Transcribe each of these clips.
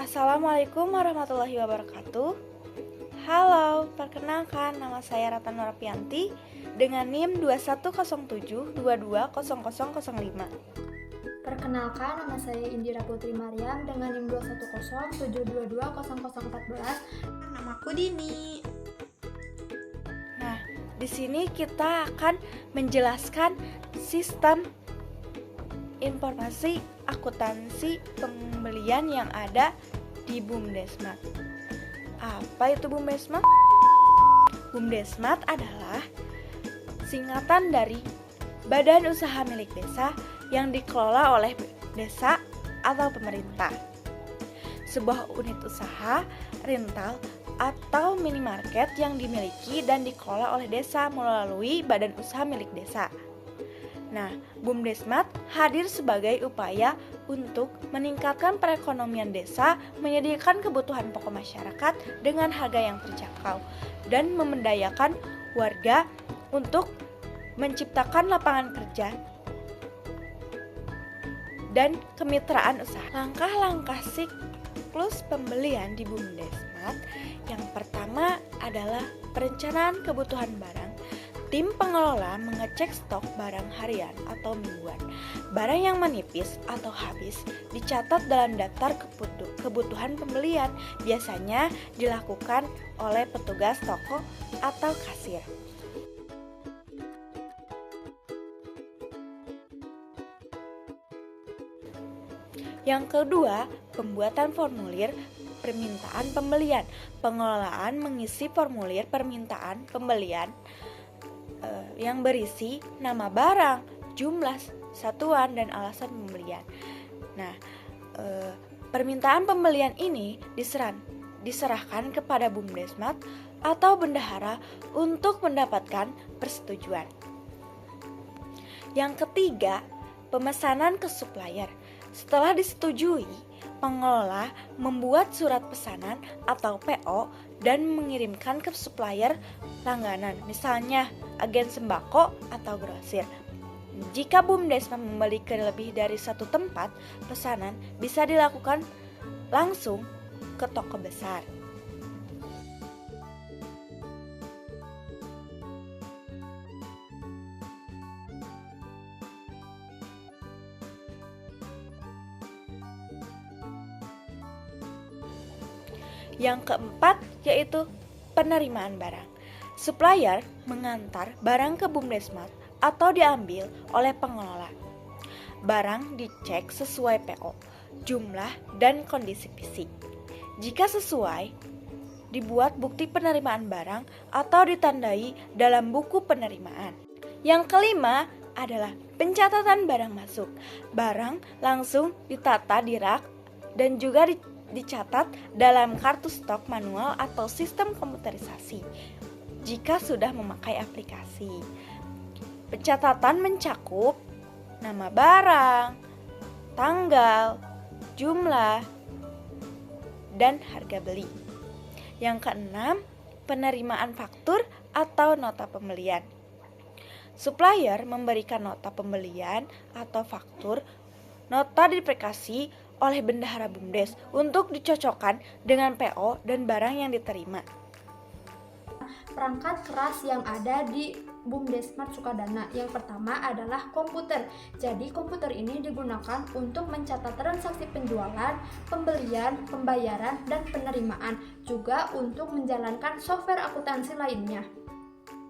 Assalamualaikum warahmatullahi wabarakatuh. Halo, perkenalkan nama saya Ratna Nurapianti dengan NIM 2107220005. Perkenalkan, nama saya Indira Putri Mariam dengan NIM 21072220014. Namaku Dini. Nah, di sini kita akan menjelaskan sistem informasi akuntansi pembelian yang ada di BUMDesmat. Apa itu BUMDesmat? BUMDesmat adalah singkatan dari Badan Usaha Milik Desa yang dikelola oleh desa atau pemerintah. Sebuah unit usaha, rental, atau minimarket yang dimiliki dan dikelola oleh desa melalui Badan Usaha Milik Desa. Nah, BUMDesmat hadir sebagai upaya untuk meningkatkan perekonomian desa, menyediakan kebutuhan pokok masyarakat dengan harga yang terjangkau, dan memberdayakan warga untuk menciptakan lapangan kerja dan kemitraan usaha. Langkah-langkah siklus pembelian di BUMDesmat yang pertama adalah perencanaan kebutuhan barang. Tim pengelola mengecek stok barang harian atau mingguan. Barang yang menipis atau habis dicatat dalam daftar kebutuhan pembelian. Biasanya dilakukan oleh petugas toko atau kasir. Yang kedua, pembuatan formulir permintaan pembelian. Pengelolaan mengisi formulir permintaan pembelian yang berisi nama barang, jumlah satuan, dan alasan pembelian. Nah, permintaan pembelian ini diserahkan kepada BUMDesmat atau bendahara untuk mendapatkan persetujuan. Yang ketiga, pemesanan ke supplier. Setelah disetujui, pengelola membuat surat pesanan atau PO dan mengirimkan ke supplier langganan, misalnya agen sembako atau grosir. Jika BUMDesmat membeli ke lebih dari satu tempat, pesanan bisa dilakukan langsung ke toko besar. Yang keempat yaitu penerimaan barang. Supplier mengantar barang ke BUMDesmat atau diambil oleh pengelola. Barang dicek sesuai PO, jumlah, dan kondisi fisik. Jika sesuai, dibuat bukti penerimaan barang atau ditandai dalam buku penerimaan. Yang kelima adalah pencatatan barang masuk. Barang langsung ditata di rak dan juga dicatat dalam kartu stok manual atau sistem komputerisasi jika sudah memakai aplikasi. Pencatatan mencakup nama barang, tanggal, jumlah, dan harga beli. Yang keenam, penerimaan faktur atau nota pembelian. Supplier memberikan nota pembelian atau faktur. Nota diplikasi oleh bendahara BUMDes untuk dicocokkan dengan PO dan barang yang diterima. Perangkat keras yang ada di BUMDesmat Sukadana. Yang pertama adalah komputer. Jadi komputer ini digunakan untuk mencatat transaksi penjualan, pembelian, pembayaran, dan penerimaan, juga untuk menjalankan software akuntansi lainnya.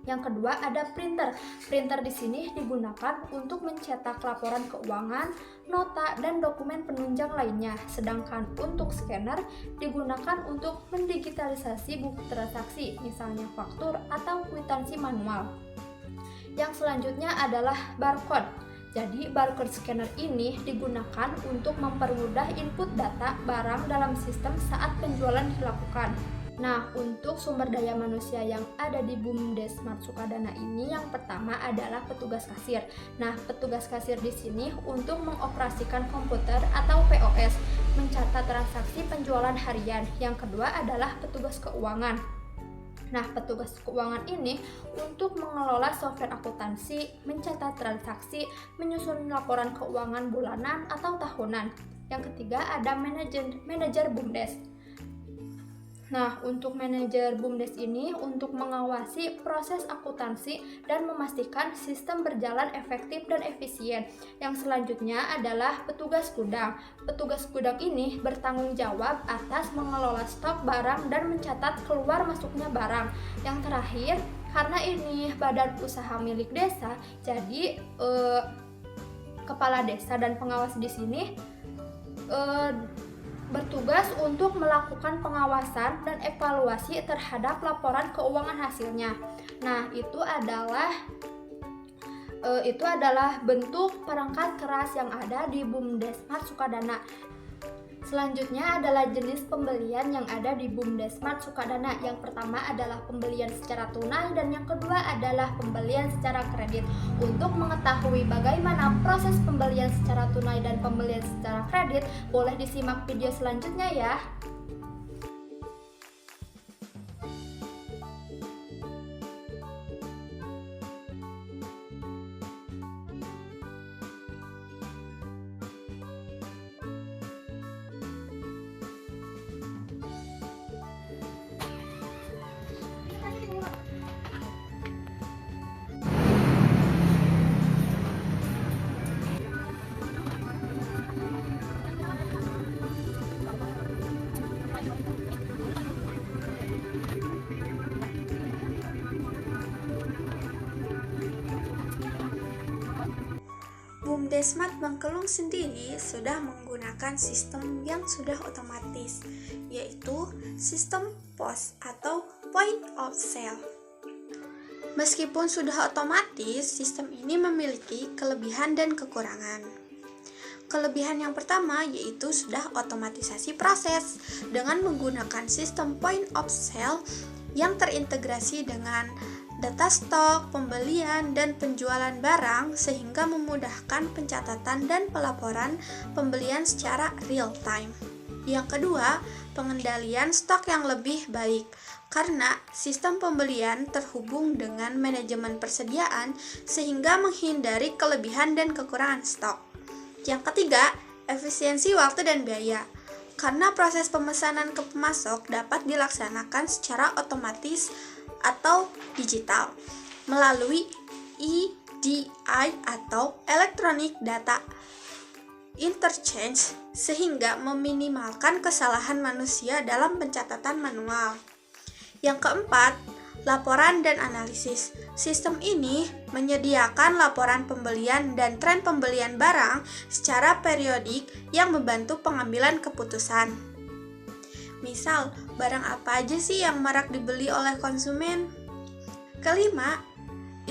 Yang kedua ada printer. Printer di sini digunakan untuk mencetak laporan keuangan, nota, dan dokumen penunjang lainnya. Sedangkan untuk scanner digunakan untuk mendigitalisasi buku transaksi, misalnya faktur atau kwitansi manual. Yang selanjutnya adalah barcode. Jadi barcode scanner ini digunakan untuk mempermudah input data barang dalam sistem saat penjualan dilakukan. Nah, untuk sumber daya manusia yang ada di BUMDesmat Sukadana ini, yang pertama adalah petugas kasir. Nah, petugas kasir di sini untuk mengoperasikan komputer atau POS, mencatat transaksi penjualan harian. Yang kedua adalah petugas keuangan. Nah, petugas keuangan ini untuk mengelola software akuntansi, mencatat transaksi, menyusun laporan keuangan bulanan atau tahunan. Yang ketiga ada manajer BUMDes. Nah, untuk manajer BUMDes ini untuk mengawasi proses akuntansi dan memastikan sistem berjalan efektif dan efisien. Yang selanjutnya adalah petugas gudang. Petugas gudang ini bertanggung jawab atas mengelola stok barang dan mencatat keluar masuknya barang. Yang terakhir, karena ini badan usaha milik desa, jadi kepala desa dan pengawas di sini bertugas untuk melakukan pengawasan dan evaluasi terhadap laporan keuangan hasilnya. Nah, itu adalah bentuk perangkat keras yang ada di BUMDesMart Sukadana. Selanjutnya adalah jenis pembelian yang ada di BUMDesMart Sukadana. Yang pertama adalah pembelian secara tunai dan yang kedua adalah pembelian secara kredit. Untuk mengetahui bagaimana proses pembelian secara tunai dan pembelian secara kredit, boleh disimak video selanjutnya ya. BUMDesMart Bangkelung sendiri sudah menggunakan sistem yang sudah otomatis, yaitu sistem POS atau Point of Sale. Meskipun sudah otomatis, sistem ini memiliki kelebihan dan kekurangan. Kelebihan yang pertama yaitu sudah otomatisasi proses dengan menggunakan sistem Point of Sale yang terintegrasi dengan data stok, pembelian, dan penjualan barang sehingga memudahkan pencatatan dan pelaporan pembelian secara real time. Yang kedua, pengendalian stok yang lebih baik karena sistem pembelian terhubung dengan manajemen persediaan sehingga menghindari kelebihan dan kekurangan stok. Yang ketiga, efisiensi waktu dan biaya. Karena proses pemesanan ke pemasok dapat dilaksanakan secara otomatis atau digital melalui EDI atau Electronic Data Interchange sehingga meminimalkan kesalahan manusia dalam pencatatan manual. Yang keempat, laporan dan analisis. Sistem ini menyediakan laporan pembelian dan tren pembelian barang secara periodik yang membantu pengambilan keputusan. Misal, barang apa aja sih yang marak dibeli oleh konsumen? Kelima,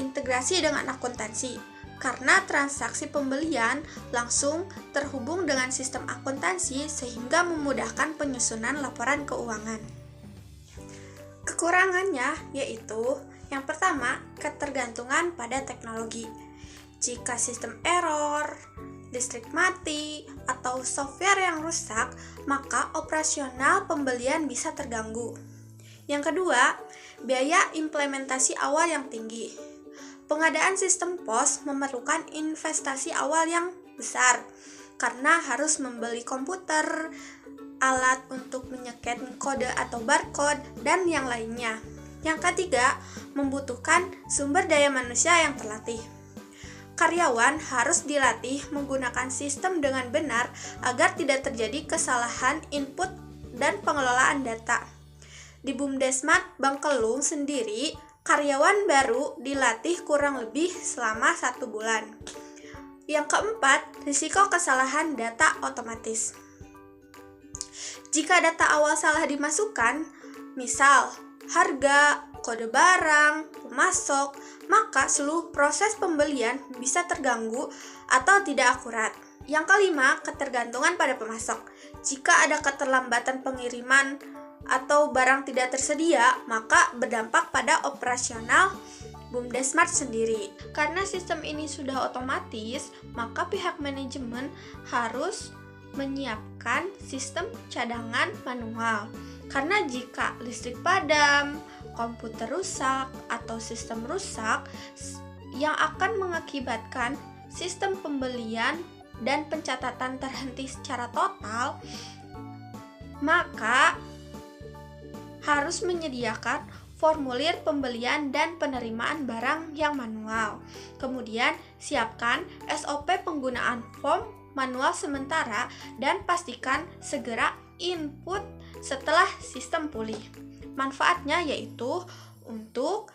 integrasi dengan akuntansi. Karena transaksi pembelian langsung terhubung dengan sistem akuntansi sehingga memudahkan penyusunan laporan keuangan. Kekurangannya yaitu yang pertama, ketergantungan pada teknologi. Jika sistem error, listrik mati, atau software yang rusak, maka operasional pembelian bisa terganggu. Yang kedua, biaya implementasi awal yang tinggi. Pengadaan sistem POS memerlukan investasi awal yang besar karena harus membeli komputer, alat untuk menyeket kode atau barcode, dan yang lainnya. Yang ketiga, membutuhkan sumber daya manusia yang terlatih. Karyawan harus dilatih menggunakan sistem dengan benar agar tidak terjadi kesalahan input dan pengelolaan data. Di BUMDesMart Bangkelung sendiri, karyawan baru dilatih kurang lebih selama 1 bulan. Yang keempat, risiko kesalahan data otomatis. Jika data awal salah dimasukkan, misal harga, kode barang, pemasok, maka seluruh proses pembelian bisa terganggu atau tidak akurat. Yang kelima, ketergantungan pada pemasok. Jika ada keterlambatan pengiriman atau barang tidak tersedia, maka berdampak pada operasional BUMDesMart sendiri. Karena sistem ini sudah otomatis, maka pihak manajemen harus menyiapkan sistem cadangan manual. Karena jika listrik padam, komputer rusak, atau sistem rusak yang akan mengakibatkan sistem pembelian dan pencatatan terhenti secara total, maka harus menyediakan formulir pembelian dan penerimaan barang yang manual. Kemudian, siapkan SOP penggunaan form manual sementara dan pastikan segera input setelah sistem pulih. Manfaatnya yaitu untuk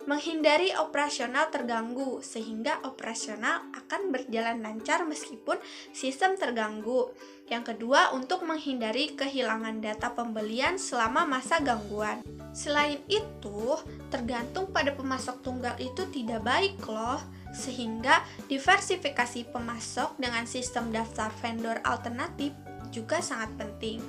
menghindari operasional terganggu, sehingga operasional akan berjalan lancar meskipun sistem terganggu. Yang kedua, untuk menghindari kehilangan data pembelian selama masa gangguan. Selain itu, tergantung pada pemasok tunggal itu tidak baik loh, sehingga diversifikasi pemasok dengan sistem daftar vendor alternatif juga sangat penting.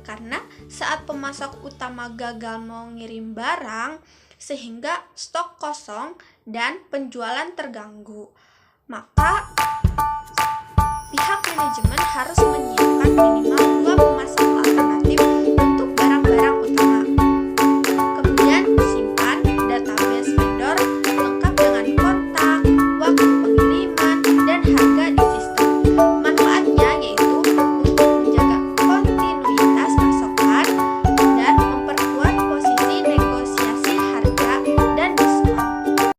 Karena saat pemasok utama gagal mau ngirim barang, sehingga stok kosong dan penjualan terganggu, maka pihak manajemen harus menyiapkan minimal 2